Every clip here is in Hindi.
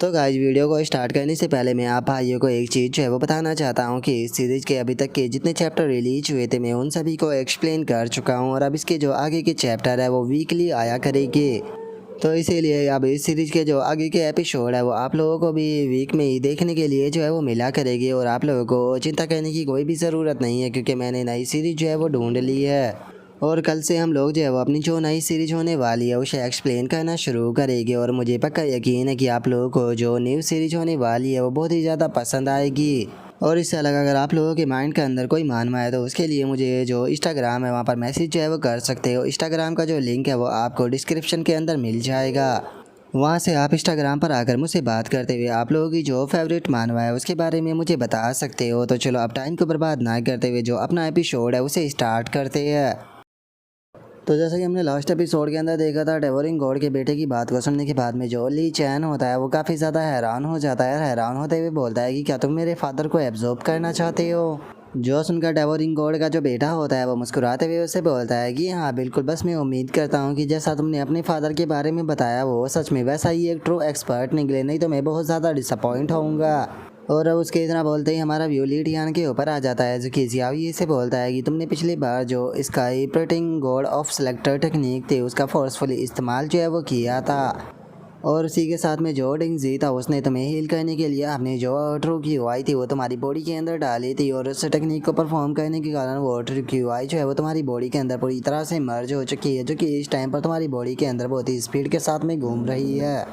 तो गाइस वीडियो को स्टार्ट करने से पहले मैं आप भाइयों को एक चीज़ जो है वो बताना चाहता हूँ कि इस सीरीज़ के अभी तक के जितने चैप्टर रिलीज हुए थे मैं उन सभी को एक्सप्लेन कर चुका हूँ और अब इसके जो आगे के चैप्टर है वो वीकली आया करेंगे। तो इसीलिए अब इस सीरीज़ के जो आगे के एपिसोड है वो आप लोगों को भी वीक में ही देखने के लिए जो है वो मिला करेगी और आप लोगों को चिंता करने की कोई भी ज़रूरत नहीं है क्योंकि मैंने नई सीरीज़ जो है वो ढूंढ ली है। और कल से हम लोग जो है वो अपनी जो नई सीरीज होने वाली है उसे एक्सप्लेन करना शुरू करेंगे और मुझे पक्का यकीन है कि आप लोगों को जो न्यू सीरीज होने वाली है वो बहुत ही ज़्यादा पसंद आएगी। और इससे अलग अगर आप लोगों के माइंड के अंदर कोई मानवा है तो उसके लिए मुझे जो इंस्टाग्राम है वहाँ पर मैसेज जो है वो कर सकते हो। इंस्टाग्राम का जो लिंक है वो आपको डिस्क्रिप्शन के अंदर मिल जाएगा। वहाँ से आप इंस्टाग्राम पर आकर मुझसे बात करते हुए आप लोगों की जो फेवरेट मानवा है उसके बारे में मुझे बता सकते हो। तो चलो अब टाइम को बर्बाद ना करते हुए जो अपना एपिसोड है उसे स्टार्ट करते हैं। तो जैसा कि हमने लास्ट एपिसोड के अंदर देखा था, डेवोरिंग गॉड के बेटे की बात को सुनने के बाद में जो ली चैन होता है वो काफ़ी ज़्यादा हैरान हो जाता है। हैरान होते हुए बोलता है कि क्या तुम मेरे फादर को एब्जॉर्ब करना चाहते हो। जो सुनकर डेवोरिंग गॉड का जो बेटा होता है वो मुस्कुराते हुए उससे बोलता है कि हाँ बिल्कुल, बस मैं उम्मीद करता हूँ कि जैसा तुमने अपने फादर के बारे में बताया वो सच में वैसा ही एक ट्रू एक्सपर्ट निकले, नहीं तो मैं बहुत ज़्यादा डिसअपॉइंट होऊंगा। और अब उसके इतना बोलते ही हमारा व्यू ली टियान के ऊपर आ जाता है जो कि जियावी से बोलता है कि तुमने पिछली बार जो sky printing God of selector technique थी उसका फोर्सफुली इस्तेमाल जो है वो किया था। और उसी के साथ में जो डिंगजी था उसने तुम्हें हील करने के लिए अपनी जो ट्रू क्यूआई थी वो तुम्हारी बॉडी के अंदर डाली थी और उस टेक्निक को परफॉर्म करने के कारण वो ट्रू क्यूआई जो है वो तुम्हारी बॉडी के अंदर पूरी तरह से मर्ज हो चुकी है, जो कि इस टाइम पर तुम्हारी बॉडी के अंदर बहुत ही स्पीड के साथ में घूम रही है।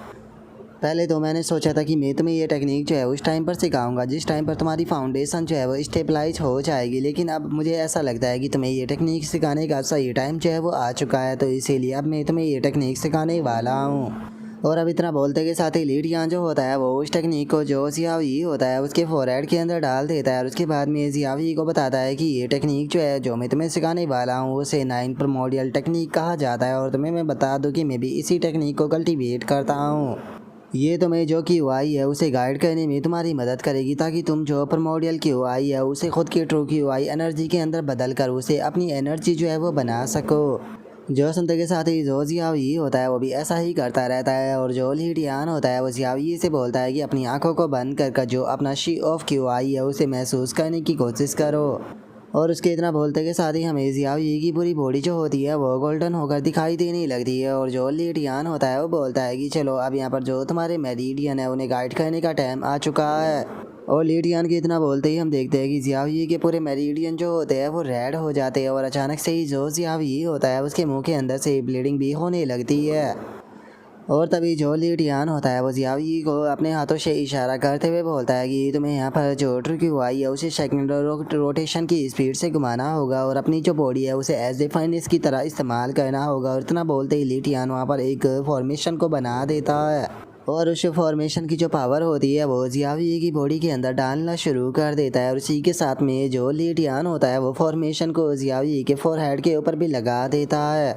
पहले तो मैंने सोचा था कि मैं तुम्हें ये टेक्निक जो है उस टाइम पर सिखाऊंगा जिस टाइम पर तुम्हारी फाउंडेशन जो है वो स्टेबलाइज हो जाएगी, लेकिन अब मुझे ऐसा लगता है कि तुम्हें ये टेक्निक सिखाने का सही टाइम जो है वो आ चुका है, तो इसीलिए अब मैं तुम्हें ये टेक्निक सिखाने वाला हूँ। और अब इतना बोलते के साथ ही लीडियान जो होता है वो उस टेक्निक को जो जियावी होता है उसके फोरहेड के अंदर डाल देता है और उसके बाद में जियावी को बताता है कि ये टेक्निक जो है जो मैं तुम्हें सिखाने वाला हूँ उसे 9 प्रिमोर्डियल टेक्निक कहा जाता है। और तुम्हें मैं बता दूँ कि मैं भी इसी टेक्निक को कल्टीवेट करता हूँ। ये तुम्हें जो क्यूआई है उसे गाइड करने में तुम्हारी मदद करेगी ताकि तुम जो प्रिमोर्डियल क्यूआई है उसे खुद की ट्रू क्यूआई एनर्जी के अंदर बदल कर उसे अपनी एनर्जी जो है वो बना सको। जो सुनते के साथ ही जो जियावी होता है वो भी ऐसा ही करता रहता है और जो लीडियान होता है वो जियावी से बोलता है कि अपनी आंखों को बंद कर जो अपना शी ऑफ क्यूआई है उसे महसूस करने की कोशिश करो। और उसके इतना बोलते के साथ ही हमें जियावी की पूरी बॉडी जो होती है वो गोल्डन होकर दिखाई देने लगती है। और जो लीडियान होता है वो बोलता है कि चलो अब यहाँ पर जो तुम्हारे मेरिडियन है उन्हें गाइड करने का टाइम आ चुका है। और लीडियन के इतना बोलते ही हम देखते हैं कि जियावी के पूरे मेरिडियन जो होते हैं वो रेड हो जाते हैं और अचानक से ही जो जियावी होता है उसके मुंह के अंदर से ब्लीडिंग भी होने लगती है। और तभी जो लीडियान होता है वो जियावी को अपने हाथों से इशारा करते हुए बोलता है कि तुम्हें यहाँ पर जो ट्रिक्यूआई है उसे सेकंड रोटेशन की स्पीड से घुमाना होगा और अपनी जो बॉडी है उसे एज ए फाइनेस की तरह इस्तेमाल करना होगा। और इतना बोलते ही लीडियान वहाँ पर एक फॉर्मेशन को बना देता है और उस फॉर्मेशन की जो पावर होती है वो जियावी की बॉडी के अंदर डालना शुरू कर देता है। और उसी के साथ में जो लीडियान होता है वो फॉर्मेशन को जियावी के फोरहेड के ऊपर भी लगा देता है।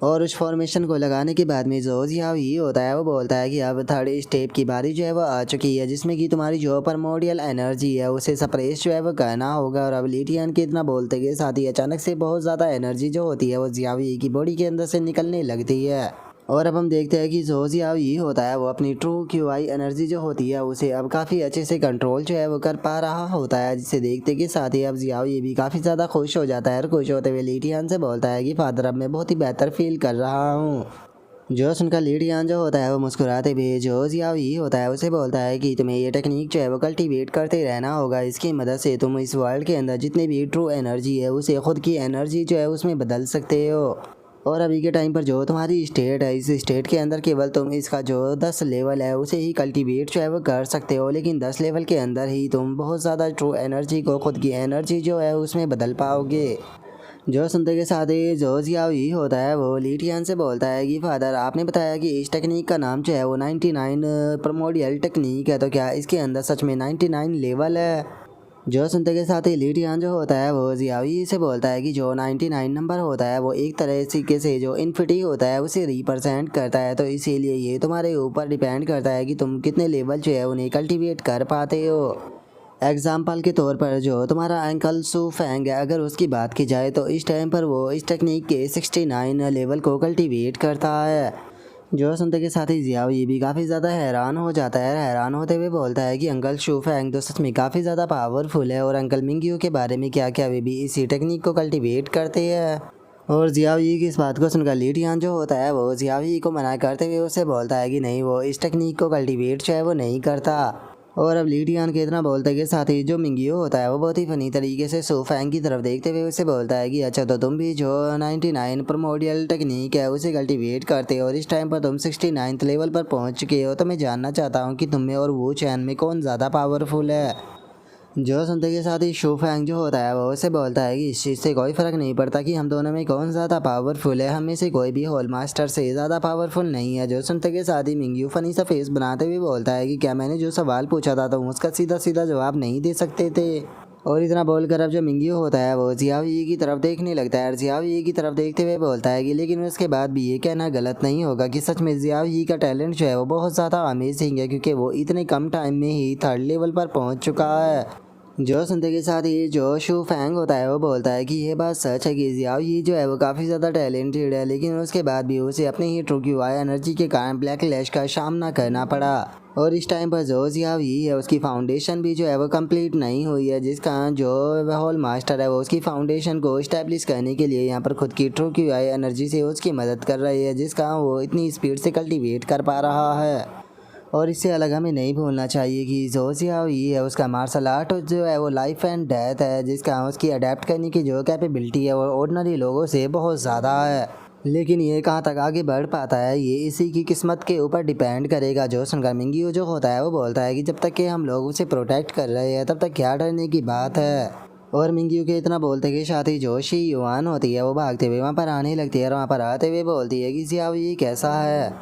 और उस फॉर्मेशन को लगाने के बाद में जो जियावी होता है वो बोलता है कि अब थर्ड स्टेप की बारी जो है वो आ चुकी है जिसमें कि तुम्हारी जो प्रिमोर्डियल एनर्जी है उसे सप्रेस जो है वो करना होगा। और अब लीडियन के इतना बोलते के साथ ही अचानक से बहुत ज़्यादा एनर्जी जो होती है वो जियावी की बॉडी के अंदर से निकलने लगती है। और अब हम देखते हैं कि जो जियावी होता है वो अपनी ट्रू क्यूआई एनर्जी जो होती है उसे अब काफ़ी अच्छे से कंट्रोल जो है वो कर पा रहा होता है, जिसे देखते के साथ ही अब जियावी भी काफ़ी ज़्यादा खुश हो जाता है और खुश होते हुए लीडियान से बोलता है कि फादर अब मैं बहुत ही बेहतर फील कर रहा हूँ। जो सुनकर लीडियान जो होता है वो मुस्कुराते हुए जो जियावी होता है उसे बोलता है कि तुम्हें ये टेक्निक जो है वो कल्टीवेट करते रहना होगा, इसकी मदद से तुम इस वर्ल्ड के अंदर जितनी भी ट्रू एनर्जी है उसे खुद की एनर्जी जो है उसमें बदल सकते हो। और अभी के टाइम पर जो तुम्हारी स्टेट है इस स्टेट के अंदर केवल तुम इसका जो 10 लेवल है उसे ही कल्टीवेट जो है वो कर सकते हो, लेकिन 10 लेवल के अंदर ही तुम बहुत ज़्यादा ट्रू एनर्जी को खुद की एनर्जी जो है उसमें बदल पाओगे। जो सुनते के साथ ही जो जियावी होता है वो लीडियान से बोलता है कि फादर आपने बताया कि इस टेक्निक का नाम जो है वो 99 प्रिमोर्डियल टेक्निक है, तो क्या इसके अंदर सच में 99 लेवल है। जो सुनते के साथ ही लीडियान जो होता है वो जियावी से बोलता है कि जो 99 नंबर होता है वो एक तरह से जो इन्फिनिटी होता है उसे रिप्रेजेंट करता है, तो इसीलिए ये तुम्हारे ऊपर डिपेंड करता है कि तुम कितने लेवल जो है उन्हें कल्टीवेट कर पाते हो। एग्जाम्पल के तौर पर जो तुम्हारा अंकल सू फैंग है, अगर उसकी बात की जाए तो इस टाइम पर वो इस टेक्निक के 69 लेवल को कल्टीवेट करता है। जो सुनते के साथ ही जियाओ ये भी काफ़ी ज़्यादा हैरान हो जाता है। हैरान होते हुए बोलता है कि अंकल शू फैंग तो सच में काफ़ी ज़्यादा पावरफुल है और अंकल मिंगियो के बारे में क्या क्या वे भी इसी टेक्निक को कल्टीवेट करते हैं। और जियाओ ये की इस बात को सुनकर ली टियान जो होता है वो जियाओ ये को मना करते हुए उससे बोलता है कि नहीं, वो इस टेक्निक को कल्टीवेट जो है वो नहीं करता। और अब ली टियान के इतना बोलते के साथ ही जो मिंगियो होता है वो बहुत ही फनी तरीके से सू फैंग की तरफ देखते हुए उससे बोलता है कि अच्छा, तो तुम भी जो 99 प्रोमोडियल टेक्निक है उसे कल्टीवेट करते हो और इस टाइम पर तुम 69th लेवल पर पहुंच चुके हो, तो मैं जानना चाहता हूँ कि तुम में और वो चैन में कौन ज़्यादा पावरफुल है। जो सुनते के साथ ही शू फैंग जो होता है वो उसे बोलता है कि इस चीज़ से कोई फ़र्क नहीं पड़ता कि हम दोनों में कौन ज़्यादा पावरफुल है, हम में से कोई भी होल मास्टर से ज़्यादा पावरफुल नहीं है। जो सुनते के साथ ही मिंग्यू फनी सा फेस बनाते हुए बोलता है कि क्या मैंने जो सवाल पूछा था तो उसका सीधा सीधा जवाब नहीं दे सकते थे। और इतना बोलकर अब जो मिंग्यू होता है वो जियाओ यी की तरफ देखने लगता है और जियाओ यी की तरफ देखते हुए बोलता है कि लेकिन उसके बाद भी ये कहना गलत नहीं होगा कि सच में जियाओ यी का टैलेंट जो है वो बहुत ज़्यादा अमेजिंग है, क्योंकि वो इतने कम टाइम में ही 3rd लेवल पर पहुंच चुका है। जो सुनते के साथ ही जो शू फैंग होता है वो बोलता है कि ये बात सच है कि जियाओ यी जो है वो काफ़ी ज़्यादा टैलेंटेड है, लेकिन उसके बाद भी उसे अपने ही ट्रू क्यूआई एनर्जी के कारण ब्लैक लैश का सामना करना पड़ा। और इस टाइम पर जो जियाओ यी है उसकी फाउंडेशन भी जो है वो कंप्लीट नहीं हुई है, जिसका जो होल मास्टर है वो उसकी फाउंडेशन को इस्टेब्लिश करने के लिए यहाँ पर खुद की ट्रू क्यूआई एनर्जी से उसकी मदद कर रही है, जिसका वो इतनी स्पीड से कल्टीवेट कर पा रहा है। और इससे अलग हमें नहीं भूलना चाहिए कि जो जियाओ यी है उसका मार्शल आर्ट जो है वो लाइफ एंड डेथ है, जिसका उसकी अडेप्ट करने की जो कैपेबिलिटी है वो ऑर्डिनरी लोगों से बहुत ज़्यादा है। लेकिन ये कहाँ तक आगे बढ़ पाता है ये इसी की किस्मत के ऊपर डिपेंड करेगा। जो सुनकर मिंगियो जो होता है वो बोलता है कि जब तक कि हम लोग उसे प्रोटेक्ट कर रहे हैं तब तक क्या डरने की बात है। और मिंगियो के इतना बोलते के साथ ही जो शी युआन होती है वो भागते हुए वहाँ पर आने लगती है और वहाँ पर आते हुए बोलती है कि जियाओ यी कैसा है।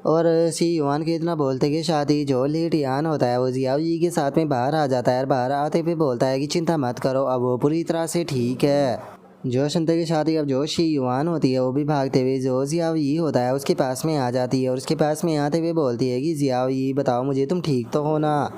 और शी युआन के इतना बोलते के साथ ही जो ली टियान होता है वो जियाओ यी के साथ में बाहर आ जाता है और बाहर आते हुए बोलता है कि चिंता मत करो, अब वो पूरी तरह से ठीक है। जो सुनते के साथ ही अब जो शी युआन होती है वो भी भागते हुए जो जियाओ यी होता है उसके पास में आ जाती है और उसके पास में आते हुए बोलती है कि जियाओ यी बताओ मुझे, तुम ठीक तो हो ना।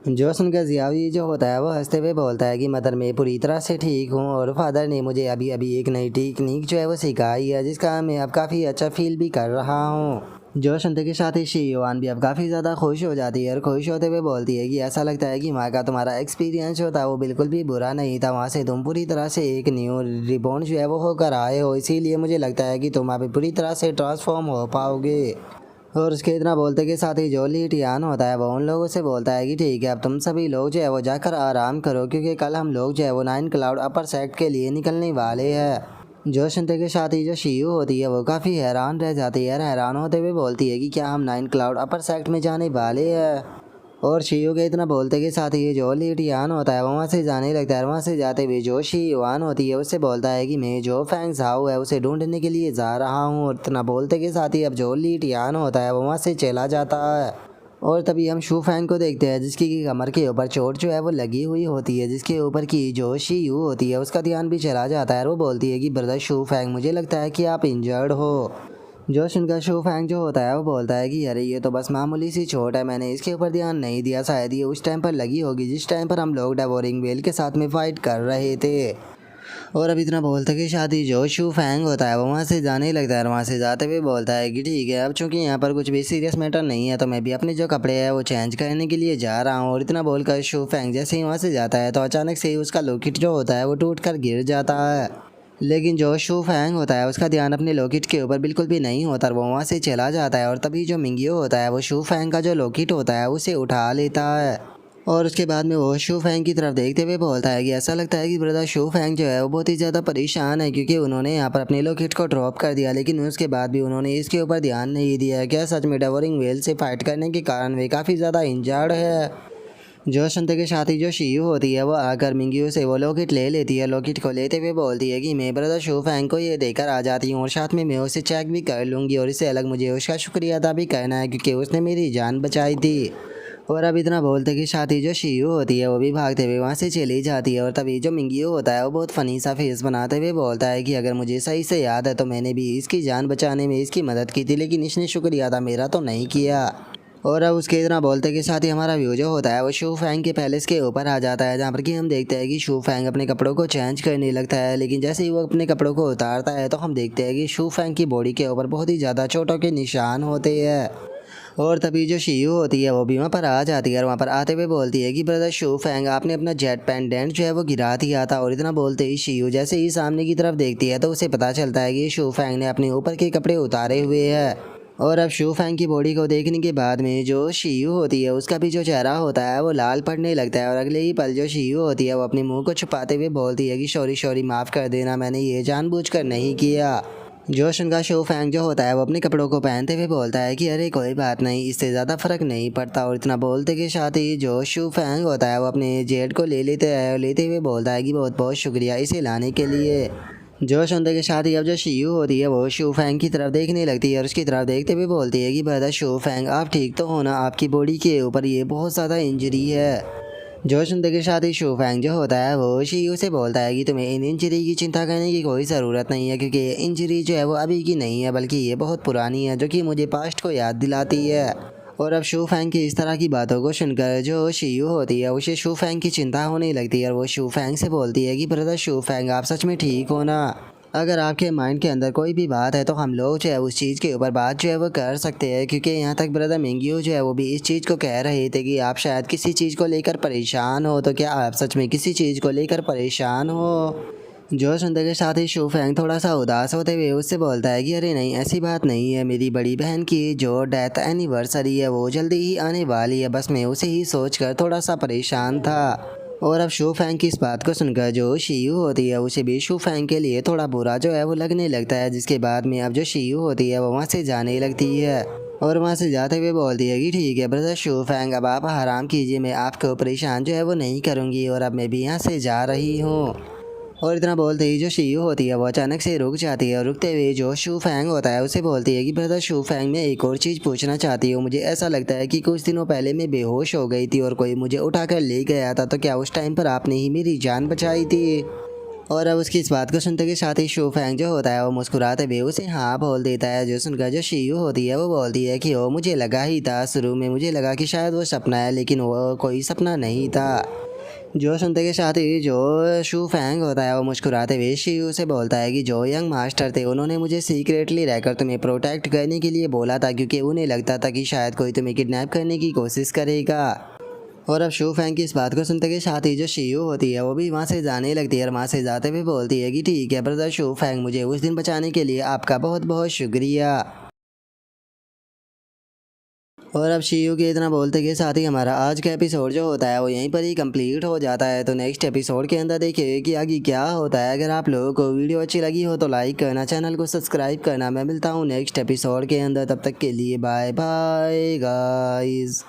जो सुनकर जियाओ यी जो होता है वो हंसते हुए बोलता है कि मदर मैं पूरी तरह से ठीक हूँ और फादर ने मुझे अभी अभी एक नई टेक्निक जो है वो सिखाई है, जिसका मैं अब काफ़ी अच्छा फील भी कर रहा हूँ। जो सुनते के साथ ही शी युआन भी अब काफ़ी ज़्यादा खुश हो जाती है और खुश होते हुए बोलती है कि ऐसा लगता है कि वहाँ का तुम्हारा एक्सपीरियंस जो था वो बिल्कुल भी बुरा नहीं था, वहाँ से तुम पूरी तरह से एक न्यू रिबॉर्न जो है वो होकर आए हो, इसीलिए मुझे लगता है कि तुम अभी पूरी तरह से ट्रांसफॉर्म हो पाओगे। और उसके इतना बोलते के साथ ही जो ली टियान होता है वो उन लोगों से बोलता है कि ठीक है, अब तुम सभी लोग जो है वो जाकर आराम करो, क्योंकि कल हम लोग जो है वो 9 क्लाउड अपर सेक्ट के लिए निकलने वाले हैं। जो सुनते के साथ ही जो शियू होती है वो काफ़ी हैरान रह जाती है, हैरान होते हुए बोलती है कि क्या हम 9 क्लाउड अपर सेक्ट में जाने वाले हैं। और शियू के इतना बोलते के साथ ही जो ली टियान होता है वो वहाँ से जाने लगता है। वहाँ से जाते हुए जो शी युआन होती है उससे बोलता है कि मैं जो फैंग झाओ है उसे ढूंढने के लिए जा रहा हूँ। और इतना बोलते के साथ ही अब जो ली टियान होता है वो वहाँ से चला जाता है। और तभी हम शू फैंग को देखते हैं जिसकी की कमर के ऊपर चोट जो है वो लगी हुई होती है, जिसके ऊपर की जो शी यू होती है उसका ध्यान भी चला जाता है और वो बोलती है कि ब्रदर शू फैंग मुझे लगता है कि आप इंजर्ड हो। जो सुनकर शू फैंग जो होता है वो बोलता है कि अरे ये तो बस मामूली सी चोट है, मैंने इसके ऊपर ध्यान नहीं दिया, शायद ये उस टाइम पर लगी होगी जिस टाइम पर हम लोग डेवोरिंग वेल के साथ में फाइट कर रहे थे। और अब इतना बोलते कि शादी जो शू फैंग होता है वो वहाँ से जाने लगता है और वहाँ से जाते हुए बोलता है कि ठीक है, अब चूंकि यहाँ पर कुछ भी सीरियस मैटर नहीं है तो मैं भी अपने जो कपड़े हैं वो चेंज करने के लिए जा रहा हूँ। और इतना बोलकर शू फैंग जैसे ही वहाँ से जाता है तो अचानक से ही उसका लॉकेट जो होता है वो टूट कर गिर जाता है। लेकिन जो शू फैंग होता है उसका ध्यान अपने लॉकेट के ऊपर बिल्कुल भी नहीं होता और वो वहाँ से चला जाता है। और तभी जो मिंगियो होता है वो शू फैंग का जो लॉकेट होता है उसे उठा लेता है। और उसके बाद में वो शू फैंग की तरफ देखते हुए बोलता है कि ऐसा लगता है कि ब्रदर शू फैंग जो है वो बहुत ही ज़्यादा परेशान है, क्योंकि उन्होंने यहाँ पर अपने लॉकेट को ड्रॉप कर दिया, लेकिन उसके बाद भी उन्होंने इसके ऊपर ध्यान नहीं दिया। क्या सच में डेवोरिंग वेल से फाइट करने के कारण वे काफ़ी ज़्यादा इंजर्ड है। जो सुनते के साथ ही जो शियू होती है वो आकर मिंगियो से वो लॉकेट ले लेती है। लॉकेट को लेते हुए बोलती है कि मैं ब्रदर शू फैंग को ये देकर आ जाती हूँ और साथ में मैं उसे चेक भी कर लूँगी और इससे अलग मुझे उसका शुक्रिया अदा भी करना है, क्योंकि उसने मेरी जान बचाई थी। और अब इतना बोलते कि साथ ही जो शियू होती है वो भी भागते हुए वहाँ से चली जाती है। और तभी जो मिंगियो होता है वो बहुत फ़नी सा फेस बनाते हुए बोलता है कि अगर मुझे सही से याद है तो मैंने भी इसकी जान बचाने में इसकी मदद की थी, लेकिन इसने शुक्रिया अदा मेरा तो नहीं किया। और अब उसके इतना बोलते के साथ ही हमारा व्यू जो होता है वो शू फैंग के पैलेस के ऊपर आ जाता है, जहाँ पर कि हम देखते हैं कि शू फैंग अपने कपड़ों को चेंज करने लगता है। लेकिन जैसे ही वो अपने कपड़ों को उतारता है तो हम देखते हैं कि शू फैंग की बॉडी के ऊपर बहुत ही ज़्यादा चोटों के निशान होते हैं। और तभी जो शीयू होती है वो भी वहाँ पर आ जाती है और वहाँ पर आते हुए बोलती है कि ब्रदर शू फैंग, आपने अपना जेट पेंडेंट जो है वो गिरा दिया था। और इतना बोलते ही शीयू जैसे ही सामने की तरफ देखती है तो उसे पता चलता है कि शू फैंग ने अपने ऊपर के कपड़े उतारे हुए हैं। और अब शू फैंग की बॉडी को देखने के बाद में जो शीयू होती है उसका भी जो चेहरा होता है वो लाल पड़ने लगता है। और अगले ही पल जो शीयू होती है वो अपने मुंह को छुपाते हुए बोलती है कि सॉरी सॉरी, माफ़ कर देना, मैंने ये जानबूझकर नहीं किया। जोशन का शू फैंग जो होता है वो अपने कपड़ों को पहनते हुए बोलता है कि अरे कोई बात नहीं, इससे ज़्यादा फ़र्क नहीं पड़ता। और इतना बोलते के साथ ही जो शू फैंग होता है वो अपने जेट को ले लेते हैं और लेते हुए बोलता है कि बहुत बहुत शुक्रिया इसे लाने के लिए। जो सुनते के साथ ही अब जो शीयू होती है वो शू फैंग की तरफ देखने लगती है और उसकी तरफ देखते हुए बोलती है कि ब्रदर शू फैंग, आप ठीक तो हो ना? आपकी बॉडी के ऊपर ये बहुत ज़्यादा इंजरी है। जो सुनते के साथ ही शू फैंग जो होता है वो शीयू से बोलता है कि तुम्हें इन इंजरी की चिंता करने की कोई ज़रूरत नहीं है, क्योंकि ये इंजरी जो है वो अभी की नहीं है बल्कि ये बहुत पुरानी है, जो कि मुझे पास्ट को याद दिलाती है। और अब शू फैंग की इस तरह की बातों को सुनकर जो शीयू होती है उसे शू फैंग की चिंता होने लगती है और वो शू फैंग से बोलती है कि ब्रदर शू फैंग, आप सच में ठीक हो ना? अगर आपके माइंड के अंदर कोई भी बात है तो हम लोग जो है उस चीज़ के ऊपर बात जो है वो कर सकते हैं, क्योंकि यहाँ तक ब्रदर मिंगियो जो है वो भी इस चीज़ को कह रहे थे कि आप शायद किसी चीज़ को लेकर परेशान हो। तो क्या आप सच में किसी चीज़ को लेकर परेशान हो? जो सुनते के साथ ही शू फैंग थोड़ा सा उदास होते हुए उससे बोलता है कि अरे नहीं, ऐसी बात नहीं है, मेरी बड़ी बहन की जो डेथ एनिवर्सरी है वो जल्दी ही आने वाली है, बस मैं उसे ही सोचकर थोड़ा सा परेशान था। और अब शू फैंग की इस बात को सुनकर जो शीयू होती है उसे भी शू फैंग के लिए थोड़ा बुरा जो है वो लगने लगता है, जिसके बाद में अब जो शीयू होती है वो वहाँ से जाने लगती है। और वहाँ से जाते हुए बोलती है कि ठीक है ब्रदर शू फैंग, अब आप आराम कीजिए, मैं आपको परेशान जो है वो नहीं करूँगी और अब मैं भी यहाँ से जा रही हूँ। और इतना बोलते ही जो शीयू होती है वो अचानक से रुक जाती है और रुकते हुए जो शू फैंग होता है उसे बोलती है कि ब्रदर शू फैंग, मैं एक और चीज़ पूछना चाहती हूँ। मुझे ऐसा लगता है कि कुछ दिनों पहले मैं बेहोश हो गई थी और कोई मुझे उठाकर ले गया था, तो क्या उस टाइम पर आपने ही मेरी जान बचाई थी? और अब उसकी इस बात को सुनते के साथ ही शू फैंग जो होता है वो मुस्कुराते हुए उसे हाँ बोल देता है। जो सुनकर जो शीयू होती है वो बोलती है कि ओ, मुझे लगा ही था, शुरू में मुझे लगा कि शायद वो सपना है, लेकिन वो कोई सपना नहीं था। जो सुनते के साथ ही जो शू फैंग होता है वो मुस्कुराते हुए शीयू से बोलता है कि जो यंग मास्टर थे उन्होंने मुझे सीक्रेटली रहकर तुम्हें प्रोटेक्ट करने के लिए बोला था, क्योंकि उन्हें लगता था कि शायद कोई तुम्हें किडनैप करने की कोशिश करेगा। और अब शू फैंग की इस बात को सुनते के साथ ही जो शीयू होती है वो भी वहाँ से जाने लगती है और वहाँ से जाते हुए बोलती है कि ठीक है ब्रदर शू फैंग, मुझे उस दिन बचाने के लिए आपका बहुत बहुत शुक्रिया। और अब शीयू के इतना बोलते के साथ ही हमारा आज का एपिसोड जो होता है वो यहीं पर ही कंप्लीट हो जाता है। तो नेक्स्ट एपिसोड के अंदर देखिए कि आगे क्या होता है। अगर आप लोगों को वीडियो अच्छी लगी हो तो लाइक करना, चैनल को सब्सक्राइब करना। मैं मिलता हूँ नेक्स्ट एपिसोड के अंदर, तब तक के लिए बाय बाय गाइस।